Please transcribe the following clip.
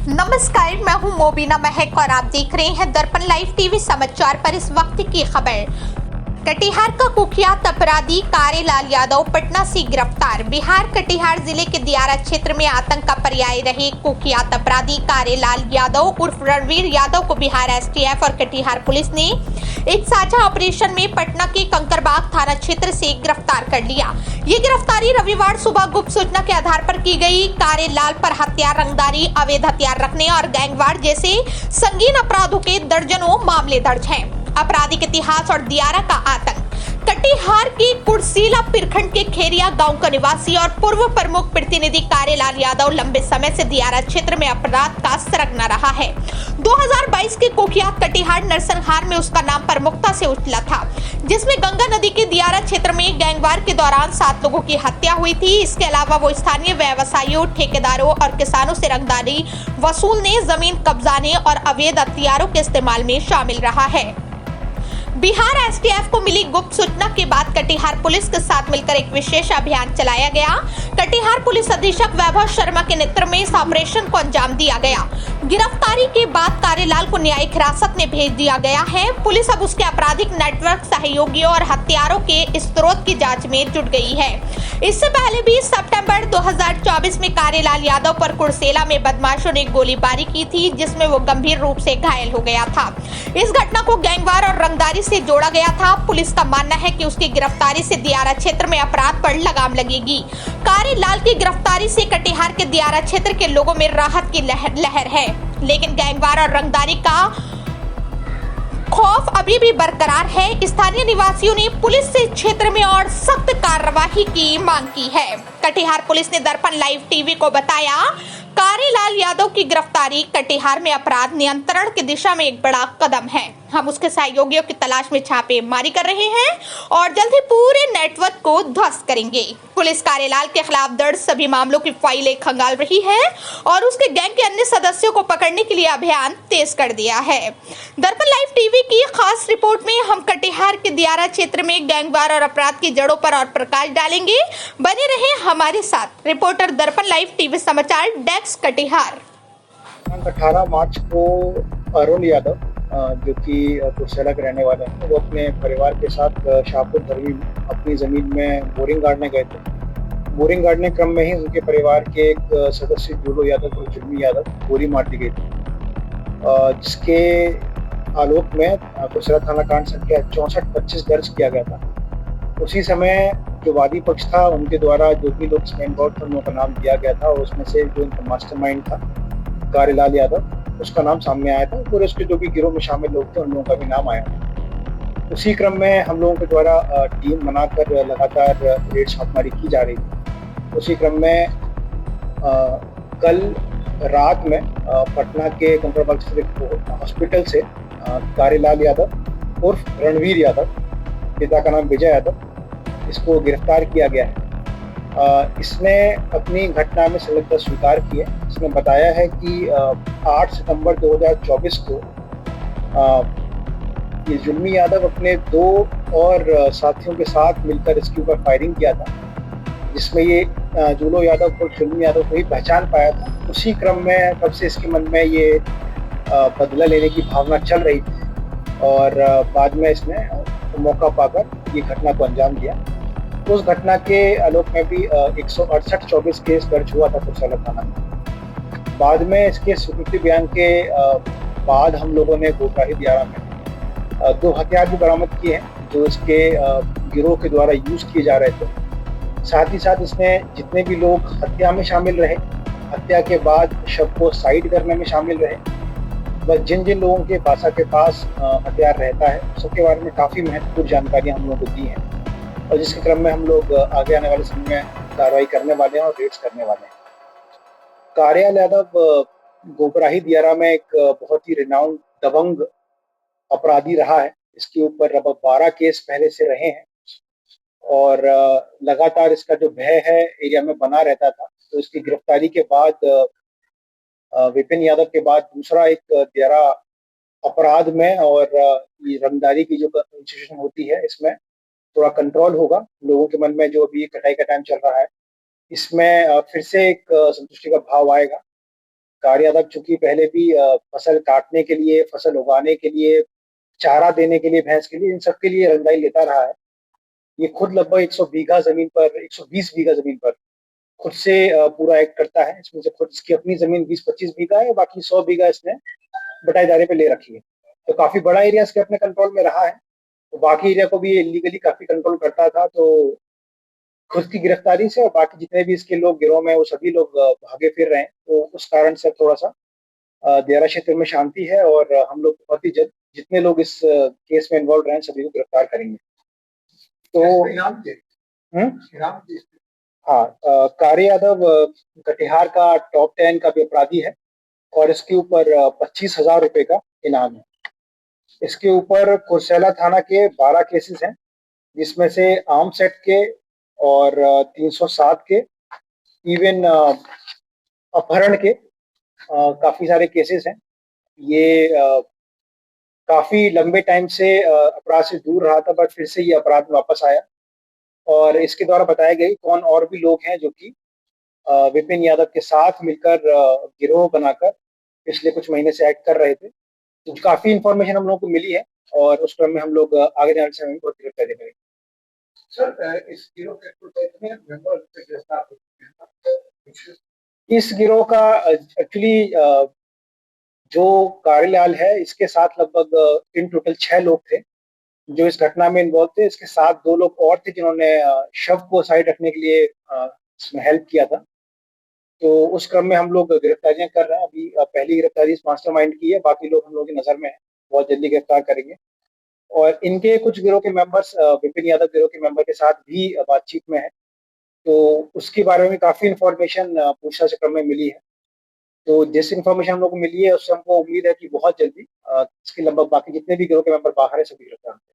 नमस्कार, मैं हूं मोबिना महक और आप देख रहे हैं दर्पण लाइव टीवी समाचार। पर इस वक्त की खबर। कटिहार का कुख्यात अपराधी कारेलाल यादव पटना से गिरफ्तार। बिहार कटिहार जिले के दियारा क्षेत्र में आतंक का पर्याय रहे कुख्यात अपराधी कारेलाल यादव उर्फ रणवीर यादव को बिहार एसटीएफ और कटिहार पुलिस ने एक साझा ऑपरेशन में पटना के कंकरबाग थाना क्षेत्र से गिरफ्तार कर लिया। ये गिरफ्तारी रविवार सुबह गुप्त सूचना के आधार पर की गई। कारेलाल पर हथियार, रंगदारी, अवैध हथियार रखने और गैंगवार जैसे संगीन अपराधों के दर्जनों मामले दर्ज हैं। आपराधिक इतिहास और दियारा का आतंक। कटिहार के कुर्सीला प्रखंड के खेरिया गांव का निवासी और पूर्व प्रमुख प्रतिनिधि कारेलाल यादव लंबे समय से दियारा क्षेत्र में अपराध का सरगना रहा है। 2022 के कुख्यात कटिहार नरसंहार में उसका नाम प्रमुखता से उछला था, जिसमें गंगा नदी के दियारा क्षेत्र में गैंगवार के दौरान 7 लोगों की हत्या हुई थी। इसके अलावा वो स्थानीय व्यवसायियों, ठेकेदारों और किसानों से रंगदारी वसूलने, जमीन कब्जाने और अवैध हथियारों के इस्तेमाल में शामिल रहा है। बिहार एसटीएफ को मिली गुप्त सूचना के बाद कटिहार पुलिस के साथ मिलकर एक विशेष अभियान चलाया गया। कटिहार पुलिस अधीक्षक वैभव शर्मा के नेतृत्व में इस ऑपरेशन को अंजाम दिया गया। गिरफ्तारी के बाद कारेलाल को न्यायिक हिरासत में भेज दिया गया है। पुलिस अब उसके आपराधिक नेटवर्क, सहयोगियों और हथियारों के स्रोत की जांच में जुट गई है। इससे पहले भी सितंबर 2024 में कारेलाल यादव पर कुर्सेला में बदमाशों ने गोलीबारी की थी, जिसमें वो गंभीर रूप से घायल हो गया था। इस घटना को गैंगवार और रंगदारी से जोड़ा गया था। पुलिस का मानना है कि उसकी गिरफ्तारी से दियारा क्षेत्र में अपराध पर लगाम लगेगी। कारेलाल की गिरफ्तारी से कटिहार के दियारा क्षेत्र के लोगों में राहत की लहर है, लेकिन गैंगवार और रंगदारी का खौफ अभी भी बरकरार है। स्थानीय निवासियों ने पुलिस से क्षेत्र में और सख्त कार्रवाई की मांग की है। कटिहार पुलिस ने दर्पण लाइव टीवी को बताया, कारेलाल यादव की गिरफ्तारी कटिहार में अपराध नियंत्रण की दिशा में एक बड़ा कदम है। हम उसके सहयोगियों की तलाश में छापेमारी कर रहे हैं और जल्द ही पूरे नेटवर्क को ध्वस्त करेंगे। पुलिस कारेलाल के खिलाफ दर्ज सभी मामलों की फाइलें खंगाल रही है और उसके गैंग के अन्य सदस्यों को पकड़ने के लिए अभियान तेज कर दिया है। दर्पण लाइव टीवी की खास रिपोर्ट में हम कटिहार के दियारा क्षेत्र में गैंगवार और अपराध की जड़ों पर और प्रकाश डालेंगे। बने रहे हमारे साथ। रिपोर्टर दर्पण लाइव टीवी समाचार, डेस्क कटिहार। 18 मार्च को अरुण यादव जो कि कुर्सेला के रहने वाले हैं, वो अपने परिवार के साथ शाहपुर धरवी अपनी ज़मीन में बोरिंग गाड़ने गए थे। बोरिंग गाड़ने क्रम में ही उनके परिवार के एक सदस्य जुलो यादव और जुलमी यादव गोली मार दी गई थी, जिसके आलोक में कुर्सेला थाना कांड संख्या 6425 दर्ज किया गया था। उसी समय जो वादी पक्ष था, उनके द्वारा जो भी लोग इसमें इन्वॉल्व थे, उन लोगों का नाम दिया गया था और उसमें से जो इनका मास्टरमाइंड था कारेलाल यादव, उसका नाम सामने आया था। पूरे उसके जो भी गिरोह में शामिल लोग थे, उन लोगों का भी नाम आया। उसी क्रम में हम लोगों के द्वारा टीम बनाकर लगातार रेड छापेमारी की जा रही थी। उसी क्रम में कल रात में पटना के कंकरबाग हॉस्पिटल से कारेलाल यादव उर्फ रणवीर यादव, पिता का नाम विजय यादव, इसको गिरफ्तार किया गया है। इसने अपनी घटना में संलिप्तता स्वीकार की है। इसने बताया है कि 8 सितंबर 2024 को ये जुल्मी यादव अपने 2 और साथियों के साथ मिलकर इसके ऊपर फायरिंग किया था, जिसमें ये जुलो यादव और जुल्मी यादव को ही पहचान पाया था। उसी क्रम में तब से इसके मन में ये बदला लेने की भावना चल रही थी और बाद में इसने मौका पाकर ये घटना को अंजाम दिया। उस घटना के आलोक में भी 168-24 केस दर्ज हुआ था कुर्सेला थाना में। बाद में इसके स्वीकृति बयान के बाद हम लोगों ने गोपराही दियारा में 2 हथियार भी बरामद किए हैं, जो इसके गिरोह के द्वारा यूज किए जा रहे थे। साथ ही साथ इसने जितने भी लोग हत्या में शामिल रहे, हत्या के बाद शव को साइड करने में शामिल रहे, बस जिन जिन लोगों के पास हथियार रहता है, सबके बारे में काफ़ी महत्वपूर्ण जानकारी हम लोगों को दी है और जिसके क्रम में हम लोग आगे आने वाले समय में कार्रवाई करने वाले हैं और रेड्स करने वाले हैं। कारेलाल यादव गोपराही दियारा में एक बहुत ही रिनाउंड दबंग अपराधी रहा है। इसके ऊपर लगभग 12 केस पहले से रहे हैं और लगातार इसका जो भय है एरिया में बना रहता था। तो इसकी गिरफ्तारी के बाद विपिन यादव के बाद दूसरा एक दियारा अपराध में और ये रंगदारी की जो सिचुएशन होती है, इसमें थोड़ा कंट्रोल होगा। लोगों के मन में जो अभी कटाई का टाइम चल रहा है, इसमें फिर से एक संतुष्टि का भाव आएगा। कार यादव चूंकि पहले भी फसल काटने के लिए, फसल उगाने के लिए, चारा देने के लिए, भैंस के लिए, इन सब के लिए रंगाई लेता रहा है। ये खुद लगभग 100 बीघा जमीन पर, 120 बीघा जमीन पर खुद से पूरा एक्ट करता है। इसमें से खुद इसकी अपनी जमीन 20-25 बीघा है, बाकी 100 बीघा इसने बटाईदारे पे ले रखी है। तो काफी बड़ा एरिया इसके अपने कंट्रोल में रहा है। तो बाकी एरिया को भी ये इलीगली काफी कंट्रोल करता था। तो खुद की गिरफ्तारी से और बाकी जितने भी इसके लोग गिरोह में, वो सभी लोग भागे फिर रहे हैं। तो उस कारण से थोड़ा सा दियारा क्षेत्र में शांति है, और हम लोग बहुत ही जल्द जितने लोग इस केस में इन्वॉल्व रहे हैं सभी को गिरफ्तार करेंगे। तो इनाम थे। इनाम थे। हाँ, कारी यादव कटिहार का टॉप 10 का भी अपराधी है, और इसके ऊपर 25,000 रुपए का इनाम है। इसके ऊपर कुर्सेला थाना के 12 केसेस हैं, जिसमें से आर्म्स एक्ट के और 307 के, इवन अपहरण के काफी सारे केसेस हैं। ये काफी लंबे टाइम से अपराध से दूर रहा था, बट फिर से ये अपराध में वापस आया। और इसके द्वारा बताया गया कि कौन और भी लोग हैं जो कि विपिन यादव के साथ मिलकर गिरोह बनाकर पिछले कुछ महीने से एक्ट कर रहे थे। तो काफी इंफॉर्मेशन हम लोगों को मिली है, और उस क्रम में हम लोग आगे जाने से हमें बहुत गिरफ्तारी करेंगे। सर, इस गिरोह के कितने मेंबर गिरफ्तार हो चुके हैं? इस गिरोह का एक्चुअली जो कारीलाल है, इसके साथ लगभग इन टोटल 6 लोग थे जो इस घटना में इन्वॉल्व थे। इसके साथ 2 लोग और थे जिन्होंने शव को साइड रखने के लिए इसमें हेल्प किया था। तो उस क्रम में हम लोग गिरफ्तारियां कर रहे हैं। अभी पहली गिरफ्तारी इस मास्टरमाइंड की है, बाकी लोग हम लोग की नजर में है, बहुत जल्दी गिरफ्तार करेंगे। और इनके कुछ गिरोह के मेंबर्स विपिन यादव गिरोह के मेंबर के साथ भी बातचीत में है। तो उसके बारे में काफी इंफॉर्मेशन पूछताछ क्रम में मिली है। तो जिस इन्फॉर्मेशन हम लोग को मिली है उससे हमको उम्मीद है कि बहुत जल्दी इसके लगभग बाकी जितने भी गिरोह के मेंबर बाहर है सभी गिरफ्तार होंगे।